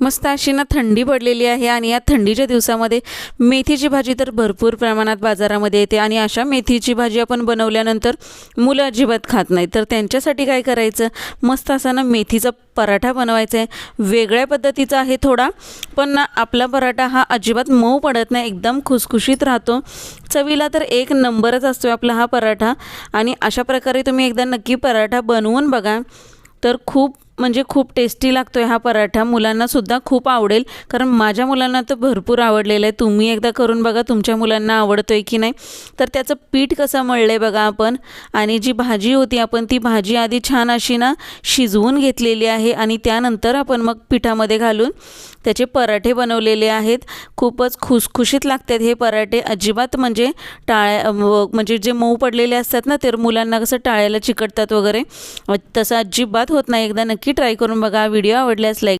मस्त अशी ना थंडी पडलेली आहे आणि या थंडीच्या दिवसामध्ये मेथीची भाजी तर भरपूर प्रमाणात बाजारामध्ये येते आणि अशा मेथीची भाजी आपण बनवल्यानंतर मुलं अजिबात खात नाही। तर त्यांच्यासाठी काय करायचं, मस्त असा ना मेथीचा पराठा बनवायचा आहे। वेगळ्या पद्धतीचा आहे थोडा, पण ना आपला पराठा हा अजिबात मऊ पडत नाही, एकदम खुसखुशीत राहतो। चवीला तर एक नंबरच असतो आपला हा पराठा आणि अशा प्रकारे तुम्ही एकदा नक्की पराठा बनवून बघा, तर खूप टेस्टी लागतोय हा पराठा। मुलांना सुद्धा खूप आवडेल, कारण माझ्या मुलांना तर भरपूर आवडलेला आहे। तुम्ही एकदा करून बघा तुमच्या मुलांना आवडतोय की नाही। तर त्याचं पीठ कसं मळलंय बघा आपण, आणि जी भाजी होती आपण ती भाजी आधी छान अशी ना शिजवून घेतलेली आहे आणि त्यानंतर आपण मग पिठामध्ये घालून त्याचे पराठे बनवलेले आहेत। खूपच खुसखुशीत लागतात हे पराठे, अजिबात म्हणजे म्हणजे जे मऊ पडलेले असतात ना, तर मुलांना कसं टाळ्याला चिकटतात वगैरे, तसं अजिबात होत नाही। एकदा नक्की ट्राय करून बघा। व्हिडिओ आवडल्यास लाईक